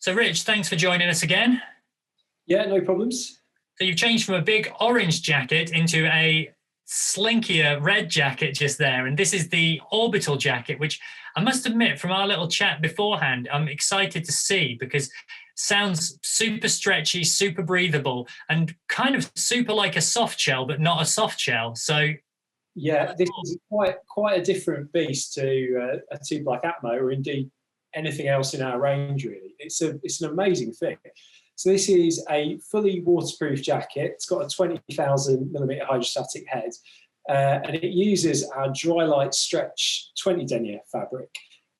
So Rich, thanks for joining us again. Yeah, no problems. So you've changed from a big orange jacket into a slinkier red jacket just there. And this is the Orbital jacket, which I must admit from our little chat beforehand, I'm excited to see because sounds super stretchy, super breathable, and kind of super like a soft shell, but not a soft shell. So yeah, this is quite a different beast to a Two Black Atmo, or indeed anything else in our range. Really, it's an amazing thing. So this is a fully waterproof jacket. It's got a 20,000mm hydrostatic head, and it uses our Dry Light Stretch 20 denier fabric.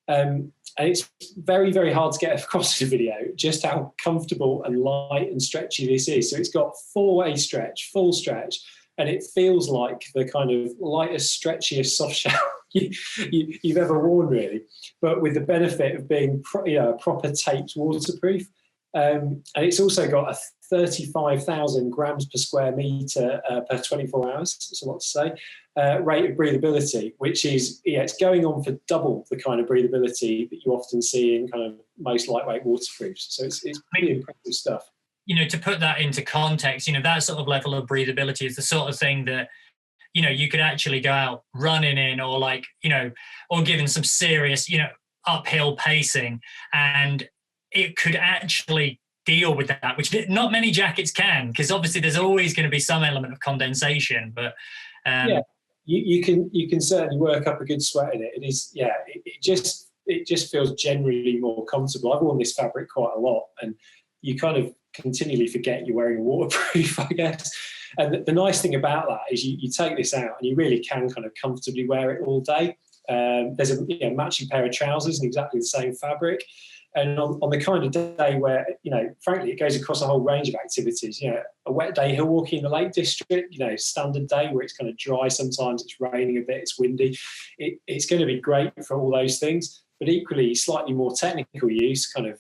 And it's very, very hard to get across the video just how comfortable and light and stretchy this is. So it's got 4-way stretch, full stretch, and it feels like the kind of lightest, stretchiest soft shell you've ever worn, really, but with the benefit of being a proper taped waterproof. And it's also got a 35,000 grams per square metre per 24 hours, that's a lot to say, rate of breathability, which is, it's going on for double the kind of breathability that you often see in kind of most lightweight waterproofs. So it's pretty impressive stuff. To put that into context, that sort of level of breathability is the sort of thing that, you could actually go out running in or or given some serious, uphill pacing, and it could actually deal with that, which not many jackets can, because obviously there's always going to be some element of condensation, but you can certainly work up a good sweat in it. It is, it just feels generally more comfortable. I've worn this fabric quite a lot, and you kind of continually forget you're wearing a waterproof, I guess. And the nice thing about that is you take this out and you really can kind of comfortably wear it all day. There's a matching pair of trousers in exactly the same fabric. And on the kind of day where, frankly, it goes across a whole range of activities, a wet day hill walking in the Lake District, standard day where it's kind of dry, sometimes it's raining a bit, it's windy. It's going to be great for all those things, but equally slightly more technical use, kind of,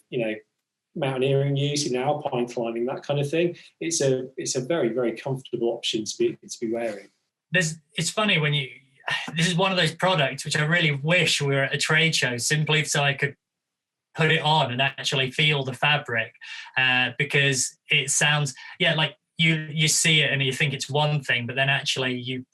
mountaineering use, alpine climbing, that kind of thing. It's a very, very comfortable option to be wearing. It's funny when this is one of those products which I really wish we were at a trade show simply so I could put it on and actually feel the fabric, because it sounds, like you see it and you think it's one thing, but then actually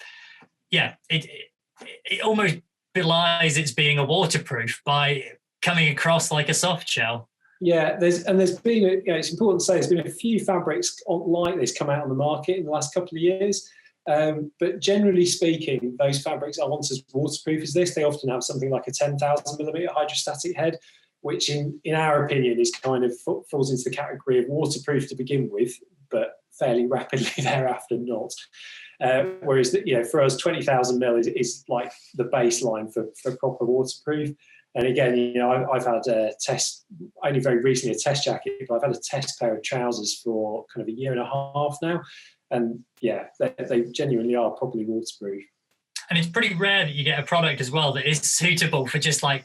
it almost belies it's being a waterproof by coming across like a soft shell. Yeah, there's been it's important to say there's been a few fabrics like this come out on the market in the last couple of years. But generally speaking, those fabrics aren't as waterproof as this. They often have something like a 10,000mm hydrostatic head, which in our opinion is kind of falls into the category of waterproof to begin with, but fairly rapidly thereafter not. Whereas for us, 20,000mm is like the baseline for proper waterproof. And again, I've had a test, only very recently a test jacket, but I've had a test pair of trousers for kind of a year and a half now. And they genuinely are properly waterproof. And it's pretty rare that you get a product as well that is suitable for just like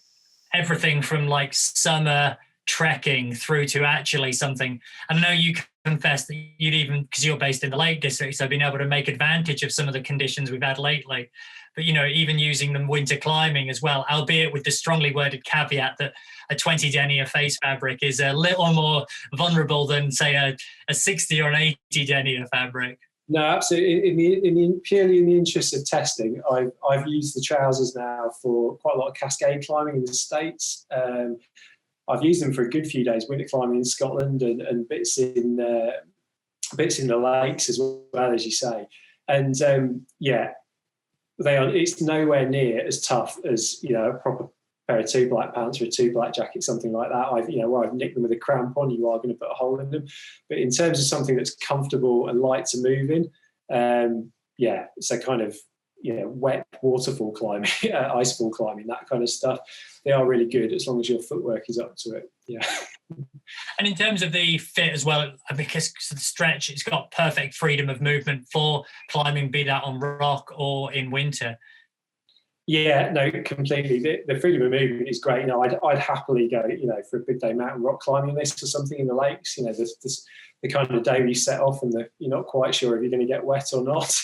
everything from like summer trekking through to actually something. I know you confess that you'd even, because you're based in the Lake District, so been able to make advantage of some of the conditions we've had lately. But, even using them winter climbing as well, albeit with the strongly worded caveat that a 20 denier face fabric is a little more vulnerable than, say, a 60 or an 80 denier fabric. No, absolutely. Purely in the interest of testing, I've used the trousers now for quite a lot of cascade climbing in the States. I've used them for a good few days winter climbing in Scotland and bits in the lakes as well, as you say. And it's nowhere near as tough as a proper pair of Two Black pants or a Two Black jacket, something like that. Where I've nicked them with a cramp on, you are going to put a hole in them. But in terms of something that's comfortable and light to move in, so kind of wet waterfall climbing, icefall climbing, that kind of stuff, they are really good as long as your footwork is up to it. Yeah. And in terms of the fit as well, because the stretch, it's got perfect freedom of movement for climbing, be that on rock or in winter. Yeah, no, completely. The freedom of movement is great. I'd happily go, for a big day mountain rock climbing this or something in the lakes. The kind of day where you set off and you're not quite sure if you're going to get wet or not.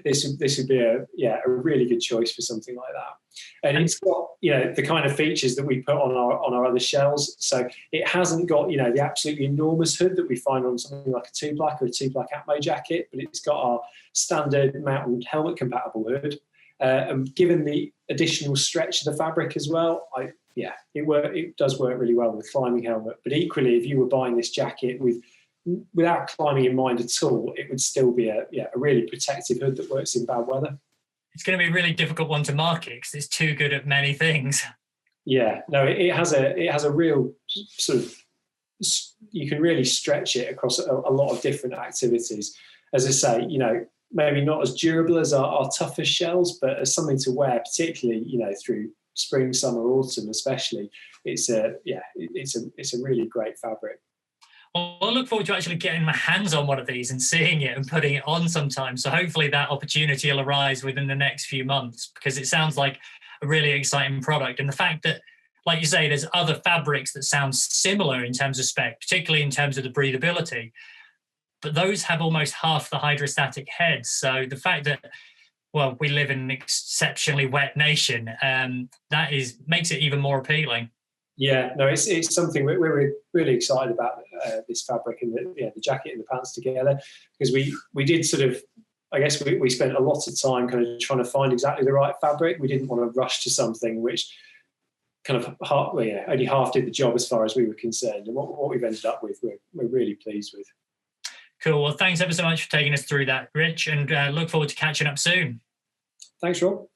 this would be a really good choice for something like that. And it's got the kind of features that we put on our other shells. So it hasn't got the absolutely enormous hood that we find on something like a 2-black or a 2-black Atmo jacket, but it's got our standard mountain helmet compatible hood. And given the additional stretch of the fabric as well, it does work really well with a climbing helmet. But equally, if you were buying this jacket without climbing in mind at all, it would still be a really protective hood that works in bad weather. It's going to be a really difficult one to market because it's too good at many things. Yeah, no, it has a real sort of, you can really stretch it across a lot of different activities. As I say, maybe not as durable as our toughest shells, but as something to wear, particularly through spring, summer, autumn, especially. It's a really great fabric. Well, I look forward to actually getting my hands on one of these and seeing it and putting it on sometime. So hopefully that opportunity will arise within the next few months, because it sounds like a really exciting product. And the fact that, like you say, there's other fabrics that sound similar in terms of spec, particularly in terms of the breathability, but those have almost half the hydrostatic heads. So the fact that, well, we live in an exceptionally wet nation, makes it even more appealing. Yeah, no, it's something we're really excited about, this fabric and the jacket and the pants together, because we did sort of, I guess we spent a lot of time kind of trying to find exactly the right fabric. We didn't want to rush to something which kind of only half did the job as far as we were concerned. And what we've ended up with, we're really pleased with. Cool. Well, thanks ever so much for taking us through that, Rich, and look forward to catching up soon. Thanks, Rob.